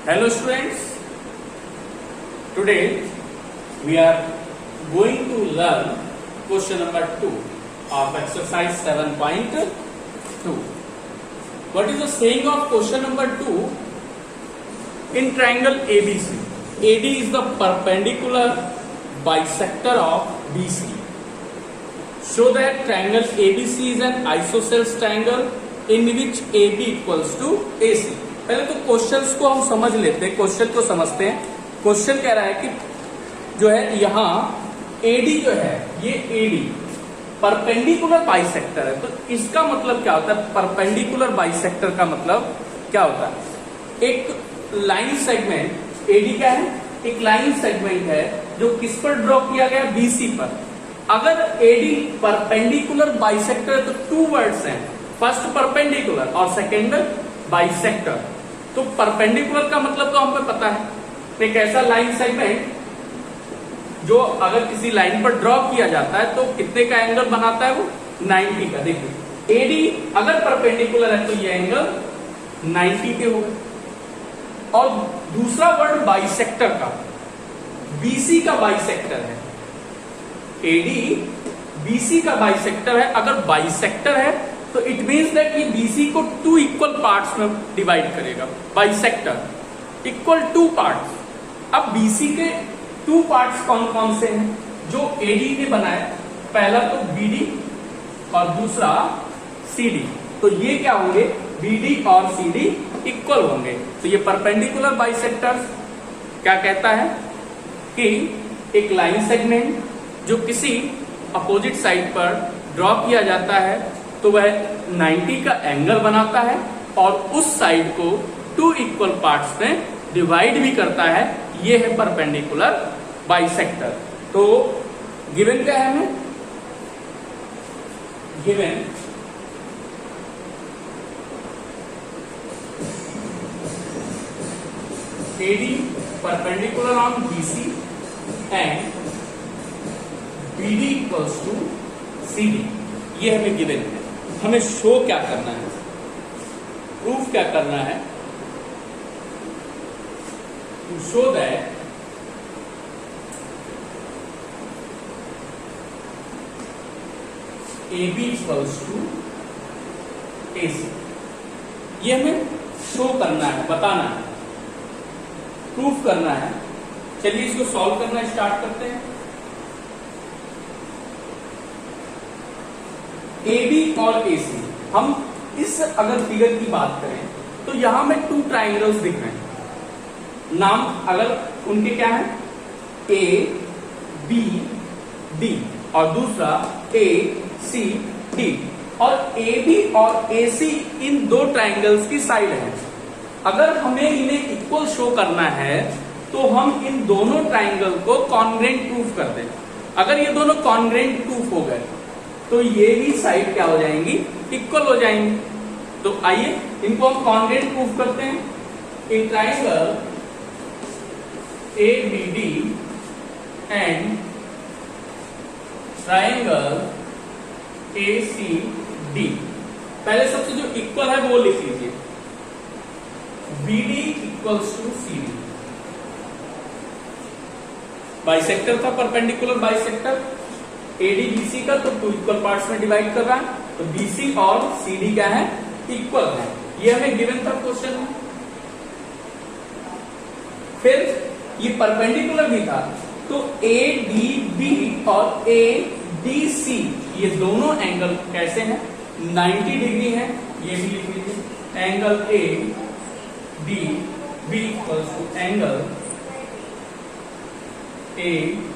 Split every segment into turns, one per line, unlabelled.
Hello students, today we are going to learn question number 2 of exercise 7.2. What is the saying of question number 2? In triangle ABC, AD is the perpendicular bisector of BC. Show that triangle ABC is an isosceles triangle in which AB equals to AC. पहले तो questions को हम समझ लेते हैं, question को समझते हैं। क्वेश्चन कह रहा है कि जो है यहाँ AD जो है ये AD परपेंडिकुलर बाइसेक्टर है। तो इसका मतलब क्या होता है? परपेंडिकुलर बाइसेक्टर का मतलब क्या होता है? एक लाइन सेगमेंट AD क्या है? एक लाइन सेगमेंट है जो किस पर ड्रॉ किया गया? BC पर। अगर AD परपेंडिकुलर बाइसेक्टर है तो टू वर्ड्स हैं, फर्स्ट परपेंडिकुलर और सेकेंड बाइसेक्टर। तो परपेंडिकुलर का मतलब तो हमें पता है, एक ऐसा लाइन सेगमेंट जो अगर किसी लाइन पर ड्रॉ किया जाता है तो कितने का एंगल बनाता है? वो 90 का। देखिए AD अगर परपेंडिकुलर है तो ये एंगल 90 के हो गए। और दूसरा वर्ड बाइसेक्टर का, BC का बाइसेक्टर है, AD BC का बाइसेक्टर है। अगर बाइसेक्टर है तो इट मीन्स दैट ये BC को टू इक्वल पार्ट्स में डिवाइड करेगा। Bisector equal two parts. अब BC के टू पार्ट्स कौन कौन से हैं जो AD ने बनाया? पहला तो BD और दूसरा CD। तो ये क्या होंगे? BD और CD इक्वल होंगे। तो ये परपेंडिकुलर बाइसेक्टर क्या कहता है कि एक लाइन सेगमेंट जो किसी अपोजिट साइड पर ड्रॉ किया जाता है तो वह 90 का एंगल बनाता है और उस साइड को टू इक्वल पार्ट्स में डिवाइड भी करता है। ये है परपेंडिकुलर बाइसेक्टर। तो गिवन क्या है हमें? Given AD perpendicular on BC and BD equals to CD। ये हमें गिवन है। हमें शो क्या करना है, प्रूफ क्या करना है? To show that AB equals to AC। ये हमें शो करना है, बताना है, प्रूफ करना है। चलिए इसको सॉल्व करना स्टार्ट करते हैं। AB और AC, हम इस अगर फिगर की बात करें तो यहां में टू ट्राइंगल्स दिख रहे हैं। नाम अगर उनके क्या है? A B D और दूसरा A C D। और AB और AC इन दो ट्राइंगल्स की साइड है। अगर हमें इन्हें इक्वल शो करना है तो हम इन दोनों ट्राइंगल को कॉन्ग्रेंट प्रूफ कर दें। अगर ये दोनों कॉन्ग्रेंट प्रूफ हो गए तो ये भी साइड क्या हो जाएंगी? इक्वल हो जाएंगी। तो आइए इनको हम कॉन्ग्रेंट प्रूफ करते हैं। In triangle ABD and triangle ACD। पहले सबसे जो इक्वल है वो लिख लीजिए, BD equals to CD। Bisector था, परपेंडिकुलर बाइसेक्टर। AD BC का तो टू इक्वल पार्ट्स में डिवाइड कर रहा है, तो BC और CD क्या है? इक्वल है। ये हमें गिवन था क्वेश्चन में। फिर ये परपेंडिकुलर भी था, तो ADB और ADC ये दोनोदोनों एंगल कैसे हैं? 90 डिग्री है। ये भी लिख लीजिए, angle ADB equals to angle ADC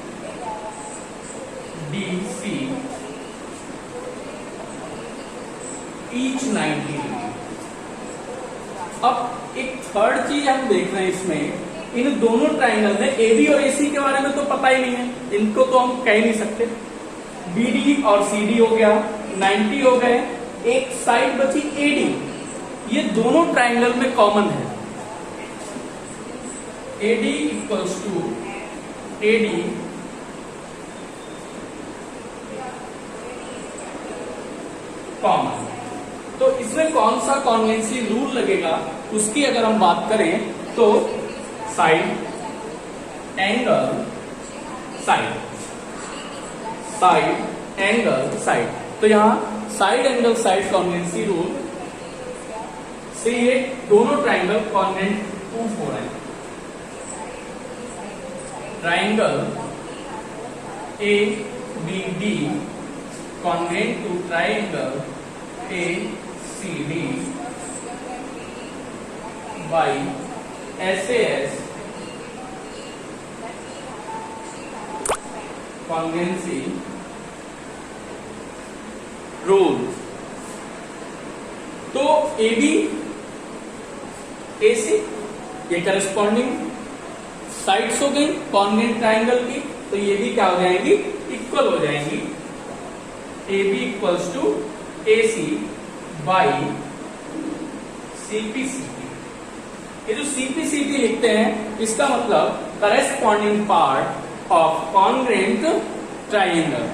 each 90 degree. अब एक थर्ड चीज हम देख रहे हैं इसमें, इन दोनों ट्राइंगल में AB और AC के बारे में तो पता ही नहीं है, इनको तो हम कह नहीं सकते। BD और CD हो गया, 90 हो गए, एक साइड बची AD। ये दोनों ट्राइंगल में कॉमन है। AD equals to AD common. तो इसमें कौन सा कॉन्वेंसी रूल लगेगा उसकी अगर हम बात करें तो side angle side, side angle side. तो यहां side angle side congruency rule से ये दोनों ट्राइंगल कॉन्ग्रुएंट प्रूफ हो रहे हैं। Triangle A B D congruent to triangle A C D by SAS congruency rule. तो AB AC ये करस्पॉन्डिंग साइड्स हो गई कॉन्ग्रुएंट ट्राइंगल की, तो ये भी क्या हो जाएंगी, इक्वल हो जाएंगी। AB equals to AC by CPCT। ये जो CPCT लिखते हैं इसका मतलब corresponding part of congruent triangle.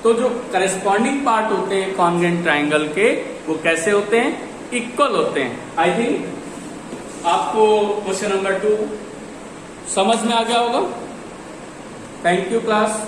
तो जो करस्पॉन्डिंग पार्ट होते हैं कॉन्ग्रुएंट ट्राइंगल के वो कैसे होते हैं, इक्वल होते हैं। आई थिंक आपको क्वेश्चन नंबर 2 समझ में आ गया होगा। Thank you class.